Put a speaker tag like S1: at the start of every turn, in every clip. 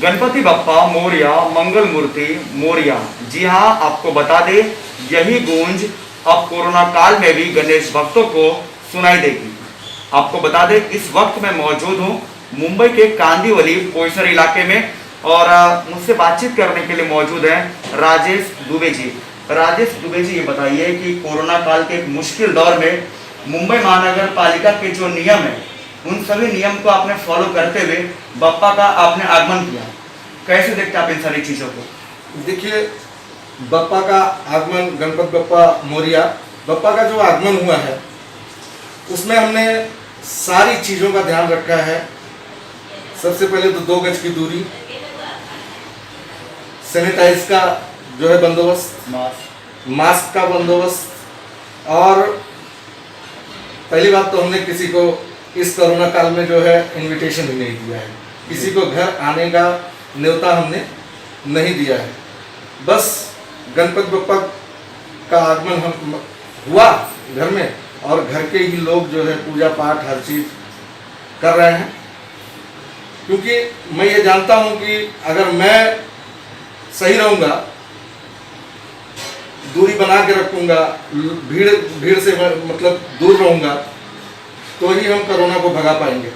S1: गणपति बप्पा मोरया, मंगल मूर्ति मोरया। जी हाँ, आपको बता दें, यही गूंज अब कोरोना काल में भी गणेश भक्तों को सुनाई देगी। आपको बता दें, इस वक्त मैं मौजूद हूँ मुंबई के कांदिवली बोईसर इलाके में और मुझसे बातचीत करने के लिए मौजूद हैं राजेश दुबे जी। राजेश दुबे जी, ये बताइए कि कोरोना काल के एक मुश्किल दौर में मुंबई महानगर पालिका के जो नियम है, उन सभी नियम को आपने फॉलो करते हुए बप्पा का आपने आगमन किया। कैसे देखते आप इन सारी चीज़ों को?
S2: देखिए, बप्पा का आगमन, गणपति बप्पा मोरया, बप्पा का जो आगमन हुआ है उसमें हमने सारी चीज़ों का ध्यान रखा है। सबसे पहले तो 2 गज की दूरी, सैनिटाइज का जो है बंदोबस्त, मास्क का बंदोबस्त, और पहली बात तो हमने किसी को इस कोरोना काल में जो है इनविटेशन ही नहीं दिया है, किसी को घर आने का न्योता हमने नहीं दिया है। बस गणपति बप्पा का आगमन हम हुआ घर में, और घर के ही लोग जो है पूजा पाठ हर चीज़ कर रहे हैं, क्योंकि मैं ये जानता हूँ कि अगर मैं सही रहूँगा, दूरी बना के रखूँगा, भीड़ से मतलब दूर रहूँगा, तो ही हम कोरोना को भगा पाएंगे।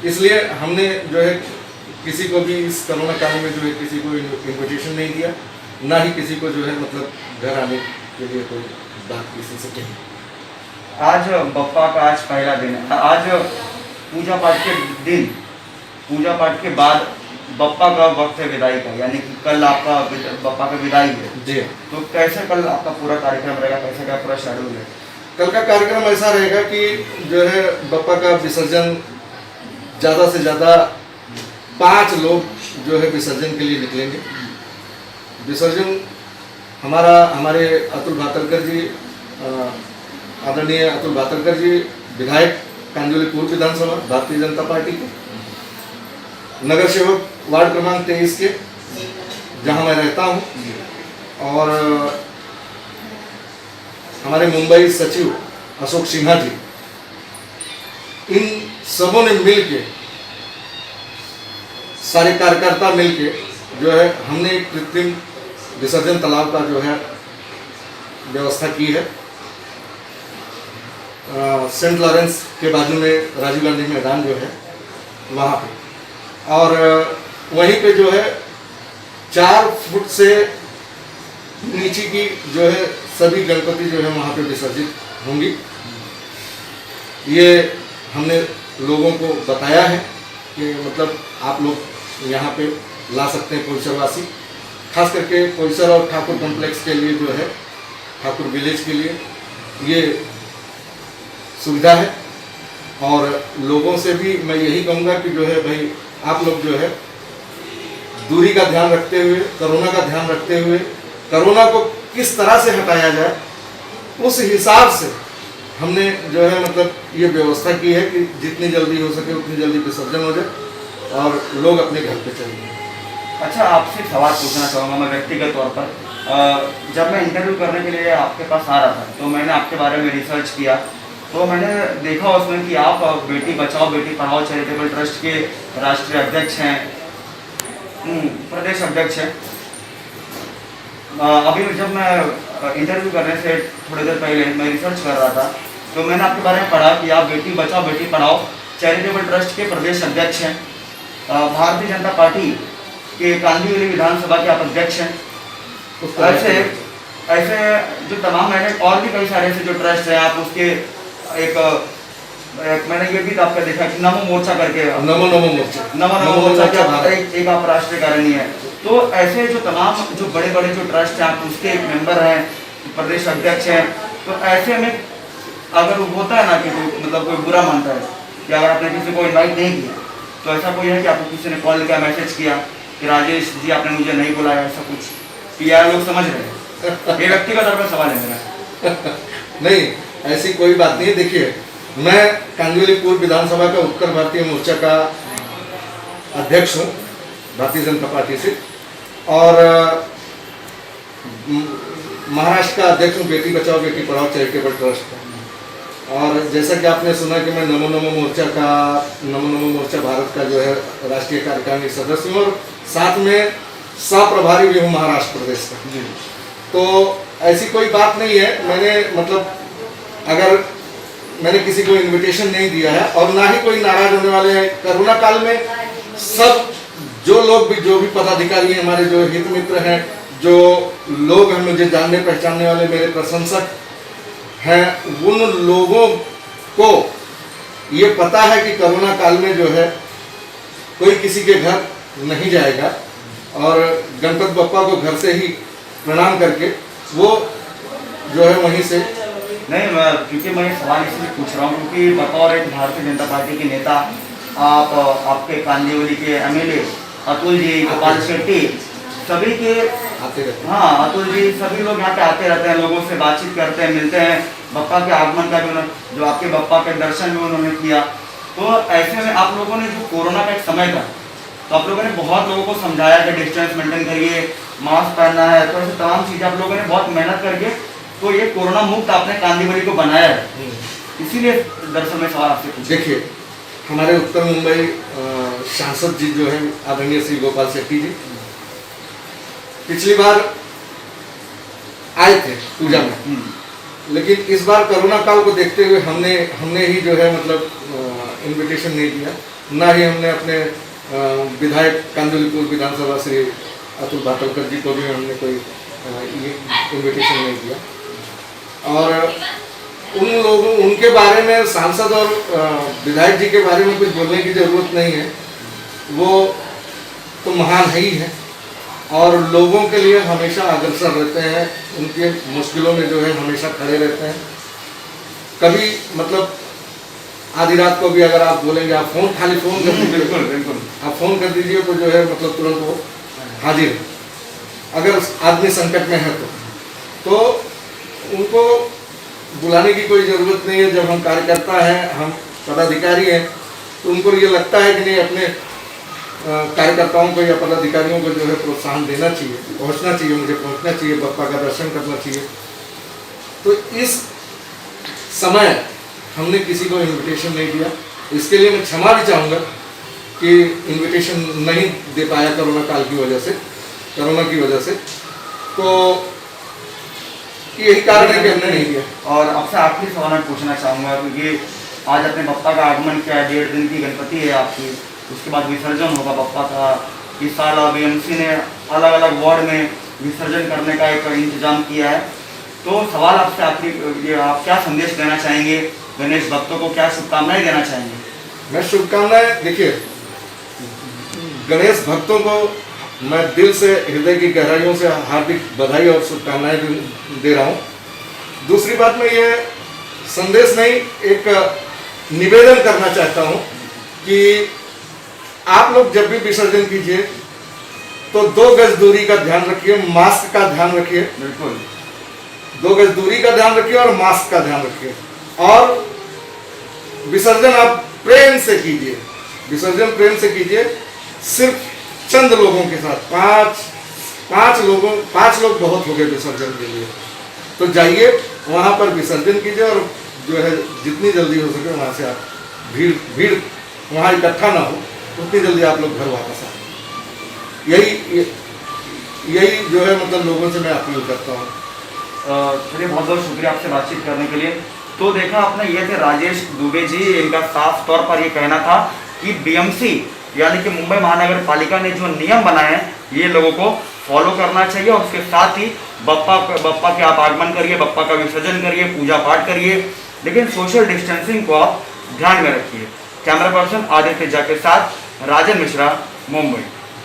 S2: इसलिए हमने जो है किसी को भी इस कोरोना काल में जो है किसी को इन्विटेशन नहीं दिया, ना ही किसी को जो है मतलब घर आने के लिए कोई बात किसी से कही।
S1: आज बप्पा का आज पहला दिन है, आज पूजा पाठ के दिन, पूजा पाठ के बाद बप्पा का वक्त है विदाई का, यानी कि कल आपका बप्पा का विदाई है
S2: जी।
S1: तो कैसे कल आपका पूरा कार्यक्रम रहेगा, कैसे क्या पूरा शेड्यूल है?
S2: कल का कार्यक्रम ऐसा रहेगा कि जो है बप्पा का विसर्जन, ज़्यादा से ज़्यादा 5 लोग जो है विसर्जन के लिए निकलेंगे। विसर्जन हमारे अतुल भातलकर जी, आदरणीय अतुल भातलकर जी, विधायक कांदिवली पूर्व विधानसभा भारतीय जनता पार्टी के, नगर सेवक वार्ड क्रमांक 23 के, जहां मैं रहता हूं, और हमारे मुंबई सचिव अशोक सिन्हा जी, इन सबों ने मिलके, सारे कार्यकर्ता मिलके जो है हमने एक कृत्रिम विसर्जन तालाब का जो है व्यवस्था की है। सेंट लॉरेंस के बाजू में राजीव गांधी मैदान जो है वहाँ पे, और वहीं पे जो है 4 फुट से नीचे की जो है सभी गणपति जो है वहाँ पे विसर्जित होंगी। ये हमने लोगों को बताया है कि मतलब आप लोग यहाँ पे ला सकते हैं, परिसरवासी, खास करके परिसर और ठाकुर कॉम्प्लेक्स के लिए जो है, ठाकुर विलेज के लिए ये सुविधा है। और लोगों से भी मैं यही कहूँगा कि जो है भाई आप लोग जो है दूरी का ध्यान रखते हुए, कोरोना का ध्यान रखते हुए, कोरोना को किस तरह से हटाया जाए उस हिसाब से हमने जो है मतलब ये व्यवस्था की है कि जितनी जल्दी हो सके उतनी जल्दी विसर्जन हो जाए और लोग अपने घर पे चले जाएं।
S1: अच्छा, आपसे एक सवाल पूछना चाहूँगा मैं व्यक्तिगत तौर पर। जब मैं इंटरव्यू करने के लिए आपके पास आ रहा था तो मैंने आपके बारे में रिसर्च किया, तो मैंने देखा उसमें कि आप बेटी बचाओ बेटी पढ़ाओ चैरिटेबल ट्रस्ट के राष्ट्रीय अध्यक्ष हैं, प्रदेश अध्यक्ष हैं। अभी जब मैं इंटरव्यू करने से थोड़ी देर पहले मैं रिसर्च कर रहा था तो मैंने आपके बारे में पढ़ा कि आप बेटी बचाओ बेटी पढ़ाओ चैरिटेबल ट्रस्ट के प्रदेश अध्यक्ष हैं, भारतीय जनता पार्टी के कांदिवली विधानसभा के आप अध्यक्ष हैं। ऐसे जो तमाम, मैंने और भी कई सारे ऐसे जो ट्रस्ट हैं, आप उसके एक मैंने ये भी आपका देखा कि नमो मोर्चा करके,
S2: नमो मोर्चा
S1: का एक आप राष्ट्रीय कारिणी है। तो ऐसे जो तमाम जो बड़े बड़े जो ट्रस्ट हैं, आप उसके एक मेंबर हैं, प्रदेश अध्यक्ष हैं। तो ऐसे में अगर होता है ना कि मतलब कोई बुरा मानता है कि अगर आपने किसी को इन्वाइट नहीं किया, तो ऐसा कोई है कि आपको किसी ने कॉल किया, मैसेज किया कि राजेश जी आपने मुझे नहीं बुलाया, ऐसा कुछ कि यार लोग समझ रहे हैं? ये व्यक्तिगत तौर पर सवाल है मेरा।
S2: नहीं, ऐसी कोई बात नहीं है। देखिए, मैं कांदिवली पूर्व विधानसभा का उत्तर भारतीय मोर्चा का अध्यक्ष हूँ भारतीय जनता पार्टी से, और महाराष्ट्र का अध्यक्ष हूँ बेटी बचाओ बेटी पढ़ाओ चैरिटेबल ट्रस्ट का। और जैसा कि आपने सुना कि मैं नमो नमो मोर्चा भारत का जो है राष्ट्रीय कार्यकारिणी सदस्य हूँ और साथ में सह-प्रभारी भी हूँ महाराष्ट्र प्रदेश का।
S1: जी।
S2: तो ऐसी कोई बात नहीं है, मैंने मतलब अगर मैंने किसी को इनविटेशन नहीं दिया है और ना ही कोई नाराज होने वाले हैं। कोरोना काल में सब जो भी पदाधिकारी हैं, हमारे जो हित मित्र हैं, जो लोग हैं मुझे जानने पहचानने वाले, मेरे प्रशंसक हैं, उन लोगों को ये पता है कि कोरोना काल में जो है कोई किसी के घर नहीं जाएगा और गणपति बप्पा को घर से ही प्रणाम करके वो जो है वहीं से
S1: नहीं, क्योंकि मैं सवाल इसलिए पूछ रहा हूँ क्योंकि बतौर एक भारतीय जनता पार्टी के नेता आपके कांदिवली के एमएलए अतुल जी, गोपाल शेट्टी, सभी के
S2: आते रहते हैं।
S1: हाँ, अतुल जी, सभी लोग यहाँ पे आते रहते हैं, लोगों से बातचीत करते हैं, मिलते हैं। बप्पा के आगमन का भी उन्होंने, जो आपके बप्पा के दर्शन भी उन्होंने किया। तो ऐसे में आप लोगों ने जो कोरोना का एक समय था, तो आप लोगों ने बहुत लोगों को समझाया कि डिस्टेंस मेंटेन करिए, मास्क पहनना है, तो ऐसे तमाम चीज़ें आप लोगों ने बहुत मेहनत करके तो ये कोरोना मुक्त आपने कांदिवली को बनाया है। इसीलिए दरअसल मैं सवाल आपसे पूछा।
S2: देखिए, हमारे उत्तर मुंबई सांसद जी जो है आदरणीय श्री गोपाल शेट्टी जी पिछली बार आए थे पूजा में, लेकिन इस बार कोरोना काल को देखते हुए हमने ही जो है मतलब इनविटेशन नहीं दिया, ना ही हमने अपने विधायक कांदिवलीपुर विधानसभा श्री अतुल भाटवकर जी को भी हमने कोई इनविटेशन नहीं दिया। और उनके बारे में सांसद और विधायक जी के बारे में कुछ बोलने की ज़रूरत नहीं है, वो तो महान है ही है और लोगों के लिए हमेशा अग्रसर रहते हैं, उनके मुश्किलों में जो है हमेशा खड़े रहते हैं। कभी मतलब आधी रात को भी अगर आप बोलेंगे, आप खाली फ़ोन कर दीजिए,
S1: बिल्कुल
S2: आप फ़ोन कर दीजिए तो जो है मतलब तुरंत वो हाजिर है, अगर आदमी संकट में है तो उनको बुलाने की कोई ज़रूरत नहीं है। जब हम कार्यकर्ता हैं, हम पदाधिकारी हैं, तो उनको ये लगता है कि नहीं अपने कार्यकर्ताओं को या पदाधिकारियों को जो है प्रोत्साहन देना चाहिए, पहुंचना चाहिए, मुझे पहुंचना चाहिए, बप्पा का दर्शन करना चाहिए। तो इस समय हमने किसी को इनविटेशन नहीं दिया, इसके लिए मैं क्षमा भी चाहूँगा कि इनविटेशन नहीं दे पाया कोरोना काल की वजह से, कोरोना की वजह से। तो यही कारण है कि हमने नहीं दिया।
S1: और आपसे आखिरी सवाल मैं पूछना चाहूँगा, क्योंकि आज अपने बप्पा का आगमन किया है, 1.5 दिन की गणपति है आपकी, उसके बाद विसर्जन होगा बप्पा का। इस साल बीएमसी ने अलग अलग वार्ड में विसर्जन करने का एक इंतजाम किया है। तो सवाल आपसे आखिरी, आप क्या संदेश देना चाहेंगे गणेश भक्तों को, क्या शुभकामनाएं देना चाहेंगे?
S2: मैं शुभकामनाएं, देखिए, गणेश भक्तों को मैं दिल से, हृदय की गहराइयों से हार्दिक बधाई और शुभकामनाएं दे रहा हूँ। दूसरी बात, मैं ये संदेश नहीं, एक निवेदन करना चाहता हूँ कि आप लोग जब भी विसर्जन कीजिए तो 2 गज दूरी का ध्यान रखिए, मास्क का ध्यान रखिए।
S1: बिल्कुल,
S2: 2 गज दूरी का ध्यान रखिए और मास्क का ध्यान रखिए। और विसर्जन आप प्रेम से कीजिए, विसर्जन प्रेम से कीजिए, सिर्फ चंद लोगों के साथ, 5 लोग बहुत हो गए विसर्जन के लिए। तो जाइए वहाँ पर विसर्जन कीजिए और जो है जितनी जल्दी हो सके वहाँ से आप भीड़ वहाँ इकट्ठा ना हो, उतनी जल्दी आप लोग घर वापस आए। यही जो है मतलब लोगों से मैं अपील करता हूँ।
S1: चलिए, बहुत बहुत शुक्रिया आपसे बातचीत करने के लिए। तो देखा आपने, ये थे राजेश दुबे जी, इनका साफ तौर पर ये कहना था कि बीएमसी यानी कि मुंबई महानगर पालिका ने जो नियम बनाए हैं ये लोगों को फॉलो करना चाहिए और उसके साथ ही बप्पा के आप आगमन करिए, बप्पा का विसर्जन करिए, पूजा पाठ करिए, लेकिन सोशल डिस्टेंसिंग को आप ध्यान में रखिए। कैमरा पर्सन आदित्य झा के साथ राजन मिश्रा, मुंबई।